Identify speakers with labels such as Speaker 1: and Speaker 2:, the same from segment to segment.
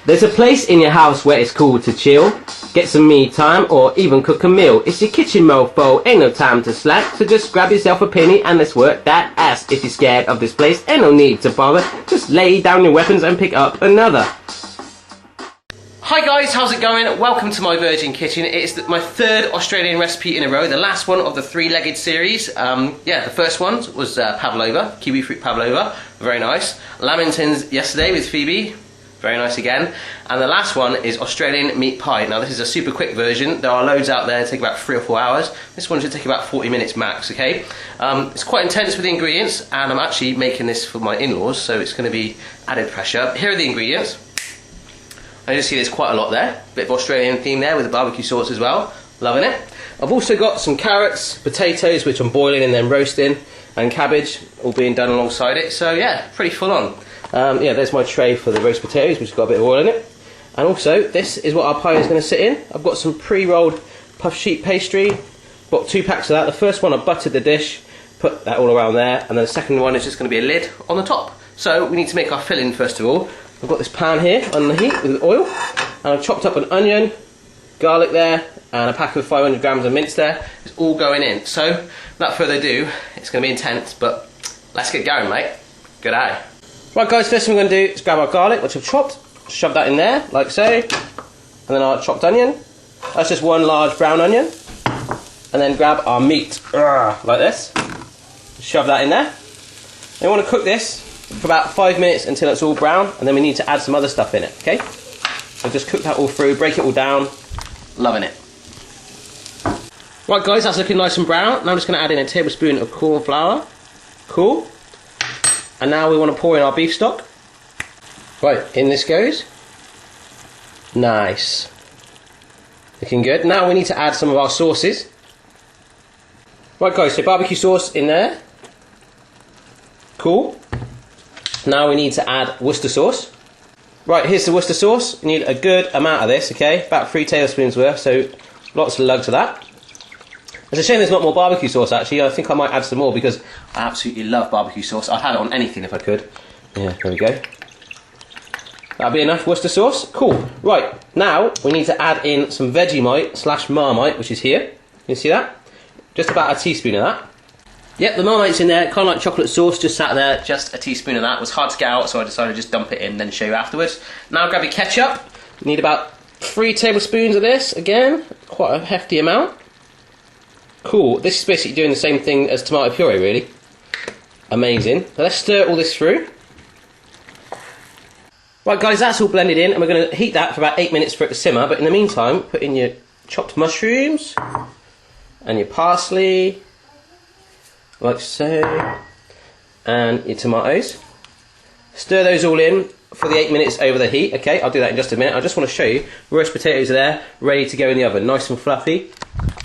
Speaker 1: There's a place in your house where it's cool to chill, get some me time, or even cook a meal. It's your kitchen, mofo, ain't no time to slack. So just grab yourself a penny and let's work that ass. If you're scared of this place, ain't no need to bother. Just lay down your weapons and pick up another. Hi guys, how's it going? Welcome to My Virgin Kitchen. It's my third Australian recipe in a row, the last one of the three-legged series. Yeah, the first one was pavlova, kiwi fruit pavlova, very nice. Lamingtons yesterday with Phoebe, very nice again. And the last one is Australian meat pie. Now this is a super quick version. There are loads out there, take about 3 or 4 hours. This one should take about 40 minutes max, okay? It's quite intense with the ingredients, and I'm actually making this for my in-laws, so it's going to be added pressure. Here are the ingredients. I just see there's quite a lot there. Bit of Australian theme there with the barbecue sauce as well. Loving it. I've also got some carrots, potatoes, which I'm boiling and then roasting, and cabbage, all being done alongside it. So yeah, pretty full on. Yeah, there's my tray for the roast potatoes, which has got a bit of oil in it. And also, this is what our pie is going to sit in. I've got some pre-rolled puff sheet pastry. Got 2 packs of that. The first one I buttered the dish, put that all around there, and then the second one is just going to be a lid on the top. So we need to make our filling first of all. I've got this pan here on the heat with oil, and I've chopped up an onion, garlic there, and a pack of 500 grams of mince there. It's all going in. So, without further ado, it's going to be intense, but let's get going, mate. Good eye. Right guys, first thing we're going to do is grab our garlic, which I've chopped, shove that in there, like so, and then our chopped onion. That's just 1 large brown onion. And then grab our meat, like this. Shove that in there. And we want to cook this for about 5 minutes until it's all brown, and then we need to add some other stuff in it, okay? So just cook that all through, break it all down. Loving it. Right guys, that's looking nice and brown. Now I'm just going to add in a tablespoon of corn flour. Cool. And now we want to pour in our beef stock. Right, in this goes. Nice. Looking good. Now we need to add some of our sauces. Right guys, so barbecue sauce in there. Cool. Now we need to add Worcester sauce. Right, here's the Worcester sauce. You need a good amount of this, okay? About 3 tablespoons worth, so lots of lugs of that. It's a shame there's not more barbecue sauce actually. I think I might add some more because I absolutely love barbecue sauce. I'd have it on anything if I could. Yeah, there we go. That'll be enough Worcester sauce. Cool. Right, now we need to add in some Vegemite / Marmite, which is here. You see that? Just about a teaspoon of that. Yep, the Marmite's in there, kind of like chocolate sauce, just sat there, just a teaspoon of that. It was hard to get out, so I decided to just dump it in, then show you afterwards. Now grab your ketchup. You need about 3 tablespoons of this, again, quite a hefty amount. Cool, this is basically doing the same thing as tomato puree, really. Amazing. Now let's stir all this through. Right guys, that's all blended in, and we're going to heat that for about 8 minutes for it to simmer, but in the meantime, put in your chopped mushrooms, and your parsley, like so, and your tomatoes. Stir those all in for the 8 minutes over the heat. Okay, I'll do that in just a minute. I just want to show you, roast potatoes are there, ready to go in the oven, nice and fluffy.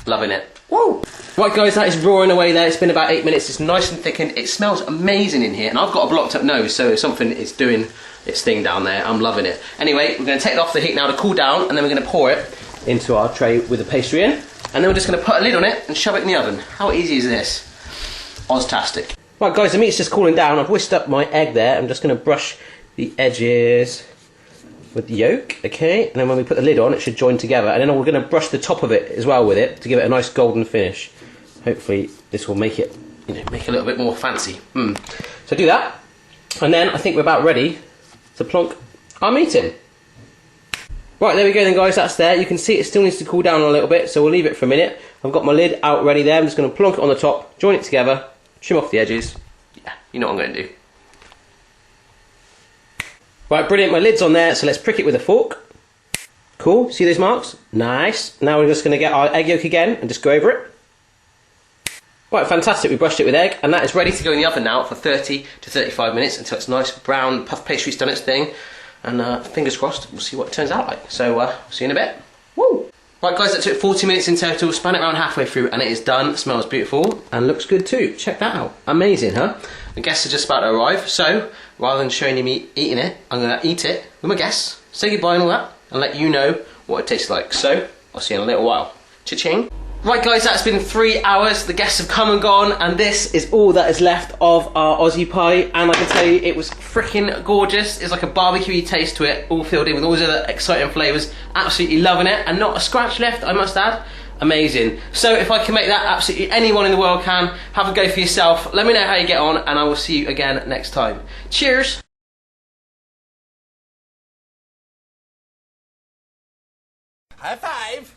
Speaker 1: Loving it. Woo! Right guys, that is roaring away there. It's been about 8 minutes. It's nice and thickened. It smells amazing in here, and I've got a blocked up nose, so something is doing its thing down there. I'm loving it. Anyway, we're going to take it off the heat now to cool down, and then we're going to pour it into our tray with the pastry in, and then we're just going to put a lid on it and shove it in the oven. How easy is this? Oztastic. Right guys, the meat's just cooling down. I've whisked up my egg there. I'm just going to brush the edges with the yolk, okay? And then when we put the lid on, it should join together. And then we're going to brush the top of it as well with it to give it a nice golden finish. Hopefully this will make it, make it a little bit more fancy. So do that. And then I think we're about ready to plonk our meat in. Right, there we go then guys, that's there. You can see it still needs to cool down a little bit, so we'll leave it for a minute. I've got my lid out ready there. I'm just going to plonk it on the top, join it together, trim off the edges. Yeah, you know what I'm going to do. Right, brilliant, my lid's on there, so let's prick it with a fork. Cool, see those marks? Nice. Now we're just going to get our egg yolk again and just go over it. Right, fantastic, we brushed it with egg, and that is ready to go in the oven now for 30 to 35 minutes until it's nice brown puff pastry's done its thing. And fingers crossed, we'll see what it turns out like. So, see you in a bit. Woo! Right guys, that took 40 minutes in total, span it around halfway through, and it is done. It smells beautiful, and looks good too. Check that out. Amazing, huh? The guests are just about to arrive, so, rather than showing you me eating it, I'm going to eat it with my guests, say goodbye and all that, and let you know what it tastes like. So, I'll see you in a little while. Cha-ching! Right guys, that's been 3 hours. The guests have come and gone, and this is all that is left of our Aussie pie. And I can tell you, it was freaking gorgeous. It's like a barbecue taste to it, all filled in with all those other exciting flavours. Absolutely loving it, and not a scratch left, I must add. Amazing. So if I can make that, absolutely anyone in the world can. Have a go for yourself. Let me know how you get on, and I will see you again next time. Cheers.
Speaker 2: High five.